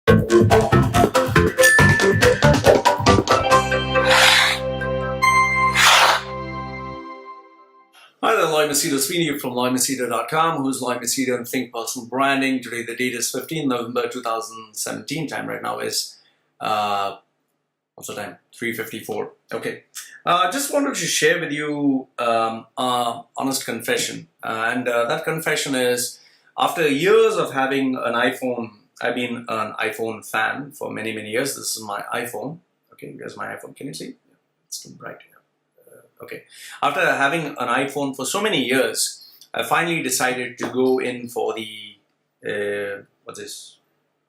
Hi there, Machedo Sweeney from Machedo.com, who's Machedo and Think Personal Branding. Today the date is 15 November 2017. Time right now is, what's the time? 3:54. Okay. Just wanted to share with you honest confession. And that confession is, after years of having an iPhone, I've been an iPhone fan for many, many years. This is my iPhone. Okay, here's my iPhone. Can you see? It's too bright here. Okay. After having an iPhone for so many years, I finally decided to go in for the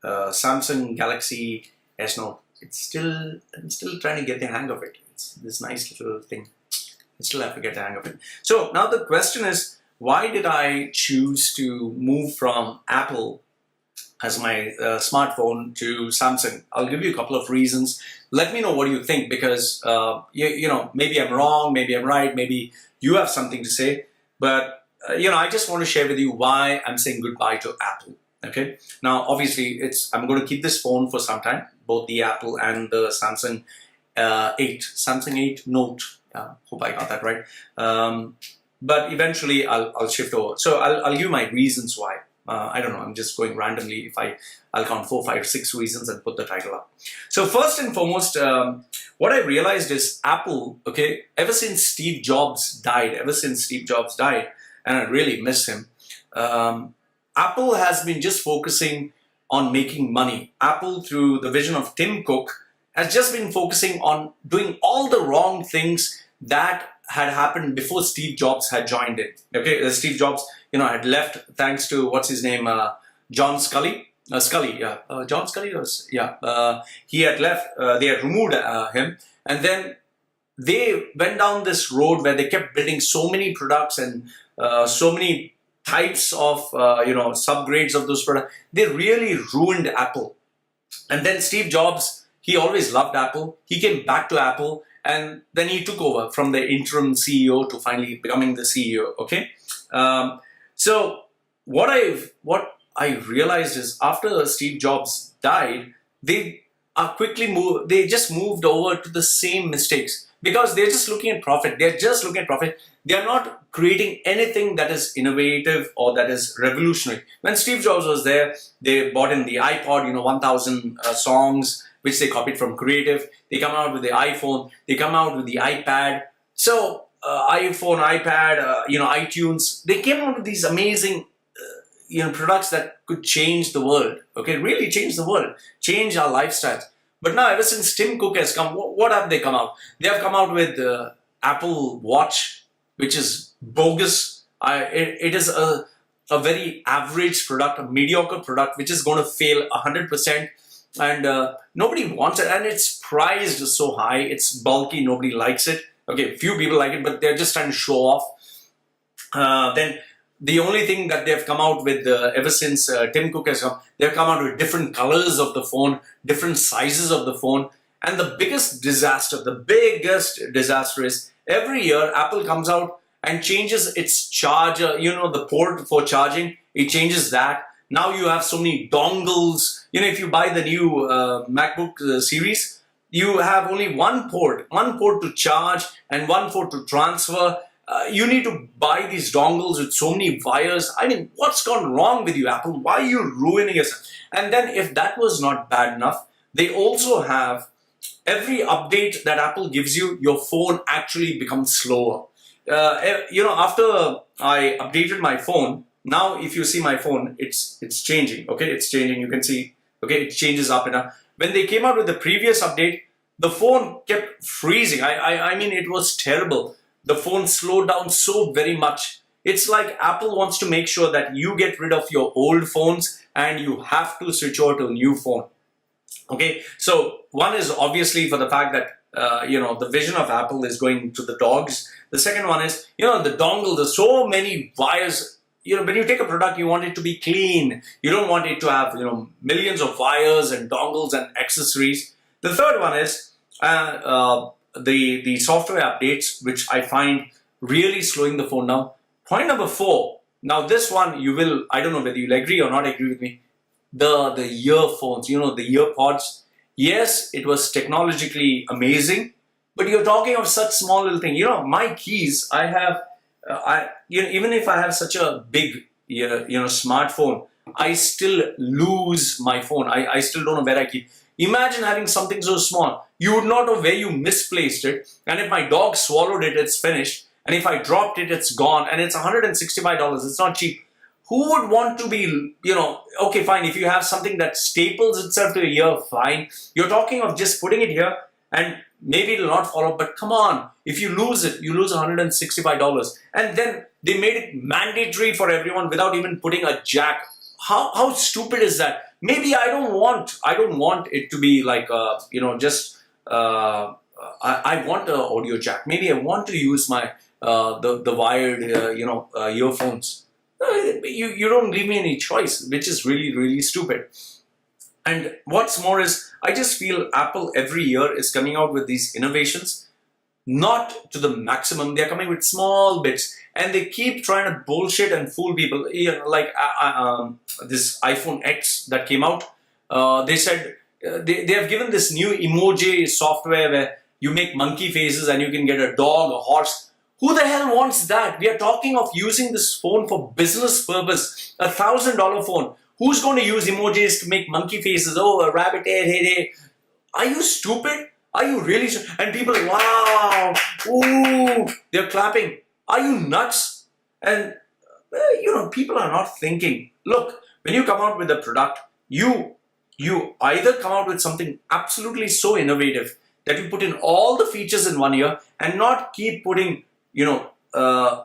Samsung Galaxy S Note. I'm still trying to get the hang of it. It's this nice little thing. I still have to get the hang of it. So now the question is, why did I choose to move from Apple as my smartphone to Samsung? I'll give you a couple of reasons. Let me know what you think, because you know, maybe I'm wrong, maybe I'm right, maybe you have something to say. But you know, I just want to share with you why I'm saying goodbye to Apple. Okay. Now, obviously, I'm going to keep this phone for some time, both the Apple and the Samsung 8 Note. Hope I got that right. But eventually, I'll shift over. So I'll give you my reasons why. I don't know, I'm just going randomly. If I'll count 4, 5, 6 reasons and put the title up. So first and foremost, what I realized is Apple, okay, ever since Steve Jobs died, and I really miss him, Apple has been just focusing on making money. Apple, through the vision of Tim Cook, has just been focusing on doing all the wrong things that had happened before Steve Jobs had joined it. Okay, Steve Jobs, you know, had left thanks to, what's his name, John Scully. John Scully was, he had left, they had removed him, and then they went down this road where they kept building so many products and so many types of, you know, subgrades of those products. They really ruined Apple. And then Steve Jobs, he always loved Apple. He came back to Apple, and then he took over from the interim CEO to finally becoming the CEO. Okay, so what I realized is, after Steve Jobs died, they just moved over to the same mistakes, because they're just looking at profit. They are not creating anything that is innovative or that is revolutionary. When Steve Jobs was there, they bought in the iPod, you know, 1,000 songs, which they copied from Creative. They come out with the iPhone. They come out with the iPad. So iPhone, iPad, you know, iTunes. They came out with these amazing, you know, products that could change the world. Okay, really change the world, change our lifestyles. But now, ever since Tim Cook has come, what have they come out? They have come out with Apple Watch, which is bogus. It is a very average product, a mediocre product, which is going to fail 100%. And nobody wants it, and it's priced so high. It's bulky, nobody likes it. Okay, few people like it, but they're just trying to show off. Then the only thing that they've come out with ever since Tim Cook has come, they've come out with different colors of the phone, different sizes of the phone. And the biggest disaster is, every year Apple comes out and changes its charger, you know, the port for charging. It changes that. Now you have so many dongles. You know, if you buy the new MacBook series, you have only one port to charge and one port to transfer. You need to buy these dongles with so many wires. I mean, what's gone wrong with you, Apple? Why are you ruining yourself? And then, if that was not bad enough, they also have, every update that Apple gives you, your phone actually becomes slower. You know, after I updated my phone, now if you see my phone, it's changing. Okay, it's changing. You can see. Okay, it changes up and down. When they came out with the previous update, the phone kept freezing. I mean, it was terrible. The phone slowed down so very much. It's like Apple wants to make sure that you get rid of your old phones and you have to switch over to a new phone. Okay, so one is obviously for the fact that you know, the vision of Apple is going to the dogs. The second one is, you know, the dongle. There's so many wires. You know, when you take a product, you want it to be clean. You don't want it to have, you know, millions of wires and dongles and accessories. The third one is the software updates, which I find really slowing the phone down. Point number 4. Now this one, I don't know whether you'll agree or not agree with me. the earphones, the earpods. Yes, it was technologically amazing, but you're talking of such small little thing. My keys, I have, even if I have such a big, smartphone, I still lose my phone. I still don't know where I keep. Imagine having something so small. You would not know where you misplaced it. And if my dog swallowed it, it's finished. And if I dropped it, it's gone. And it's $165. It's not cheap. Who would want to be, okay, fine. If you have something that staples itself to your ear, fine. You're talking of just putting it here and maybe it'll not follow. But come on, if you lose it, you lose $165. And then they made it mandatory for everyone without even putting a jack. How stupid is that? Maybe I don't want it to be like I want an audio jack. Maybe I want to use my the wired earphones. You don't give me any choice, which is really, really stupid. And what's more is, I just feel Apple every year is coming out with these innovations, not to the maximum. They're coming with small bits, and they keep trying to bullshit and fool people. Like this iPhone X that came out, they said they have given this new emoji software where you make monkey faces and you can get a dog, a horse. Who the hell wants that? We are talking of using this phone for business purpose. $1,000 phone. Who's going to use emojis to make monkey faces? Oh, a rabbit, hey. Are you stupid? Are you really? And people are, wow, ooh, they're clapping. Are you nuts? And, people are not thinking. Look, when you come out with a product, you either come out with something absolutely so innovative that you put in all the features in one year and not keep putting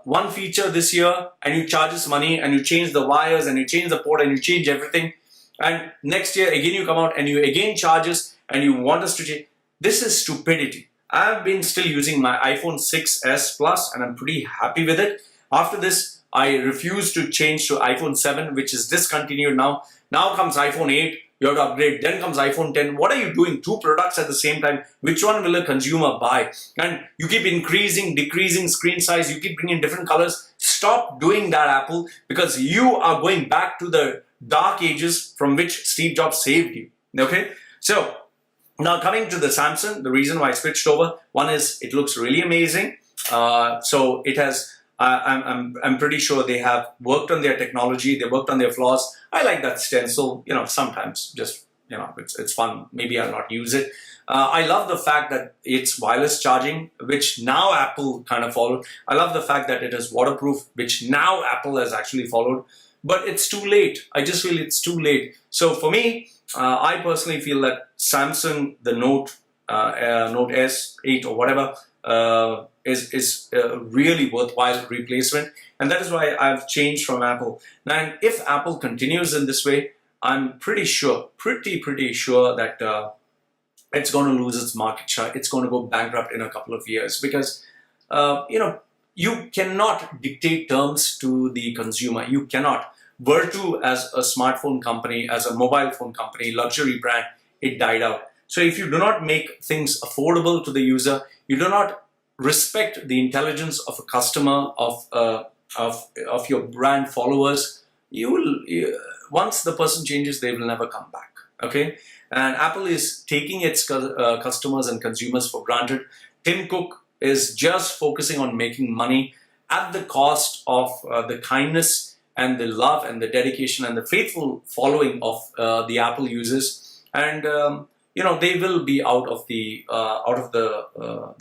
one feature this year and you charge us money and you change the wires and you change the port and you change everything. And next year again you come out and you again charge us and you want us to change. This is stupidity. I've been still using my iPhone 6s Plus and I'm pretty happy with it. After this, I refuse to change to iPhone 7, which is discontinued now. Now comes iPhone 8. You have to upgrade. Then comes iPhone 10. What are you doing? Two products at the same time. Which one will a consumer buy? And you keep increasing, decreasing screen size. You keep bringing different colors. Stop doing that, Apple, because you are going back to the dark ages from which Steve Jobs saved you. Okay? So, now coming to the Samsung, the reason why I switched over, one is it looks really amazing. So it has, I'm pretty sure they have worked on their technology, they worked on their flaws. I like that stencil, sometimes just, it's fun. Maybe I'll not use it. I love the fact that it's wireless charging, which now Apple kind of followed. I love the fact that it is waterproof, which now Apple has actually followed. But it's too late. I just feel it's too late. So for me, I personally feel that Samsung, the Note S8 or whatever, is a really worthwhile replacement. And that is why I've changed from Apple. Now, if Apple continues in this way, I'm pretty sure that it's going to lose its market share. It's going to go bankrupt in a couple of years because, you cannot dictate terms to the consumer. You cannot. Vertu as a smartphone company, as a mobile phone company, luxury brand, it died out. So if you do not make things affordable to the user, you do not respect the intelligence of a customer, of your brand followers, once the person changes, they will never come back. Okay? And Apple is taking its customers and consumers for granted. Tim Cook is just focusing on making money at the cost of the kindness and the love and the dedication and the faithful following of the Apple users. And they will be out of the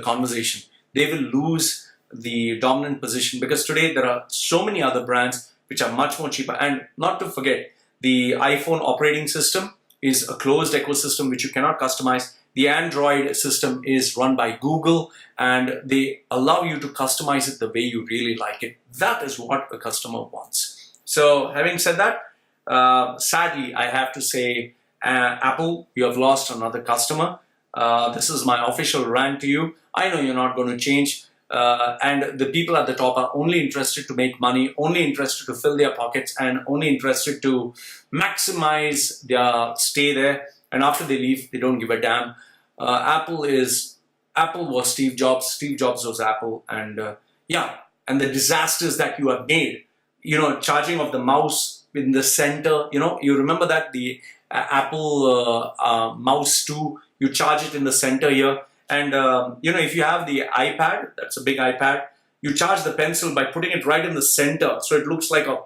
conversation. They will lose the dominant position because today there are so many other brands which are much more cheaper. And not to forget, the iPhone operating system is a closed ecosystem which you cannot customize. The Android system is run by Google and they allow you to customize it the way you really like it. That is what a customer wants. So having said that, sadly, I have to say, Apple, you have lost another customer. This is my official rant to you. I know you're not going to change. And the people at the top are only interested to make money, only interested to fill their pockets, and only interested to maximize their stay there. And after they leave, they don't give a damn. Apple was Steve Jobs. Steve Jobs was Apple. And and the disasters that you have made, charging of the mouse in the center. You know, you remember that the Apple mouse too, you charge it in the center here. And you know, if you have the iPad, that's a big iPad, you charge the pencil by putting it right in the center. So it looks like a,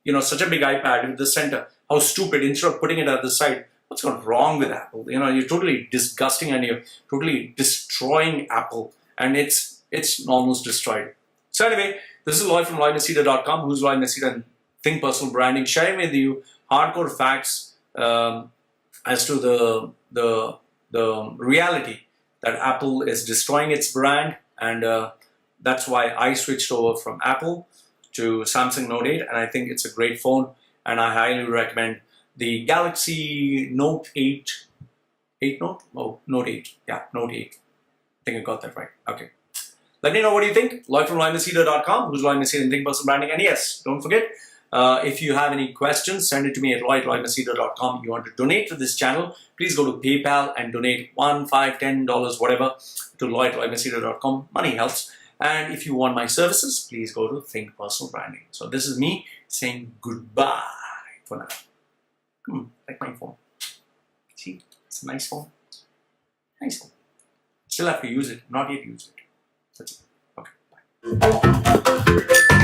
you know, such a big iPad in the center. How stupid, instead of putting it at the side. What's gone wrong with Apple? You know, you're totally disgusting and you're totally destroying Apple. And it's almost destroyed. So anyway, this is Lloyd from LloydMachedo.com. Who's Lloyd Machedo and Think Personal Branding, sharing with you hardcore facts as to the reality that Apple is destroying its brand, and that's why I switched over from Apple to Samsung Note 8, and I think it's a great phone, and I highly recommend the Galaxy Note 8. Note 8. Yeah, Note 8. I think I got that right. Okay. Let me know what you think. Lloyd from LloydMachedo.com. Who's Lloyd Machedo and Think Personal Branding? And yes, don't forget, if you have any questions, send it to me at LloydMachedo.com. You want to donate to this channel, please go to PayPal and donate $1, $5, $10, whatever, to LloydMachedo.com. Money helps. And if you want my services, please go to Think Personal Branding. So this is me saying goodbye for now. Like my phone. See, it's a nice phone. Nice phone. Still have to use it, not yet use it. That's it. Okay, bye.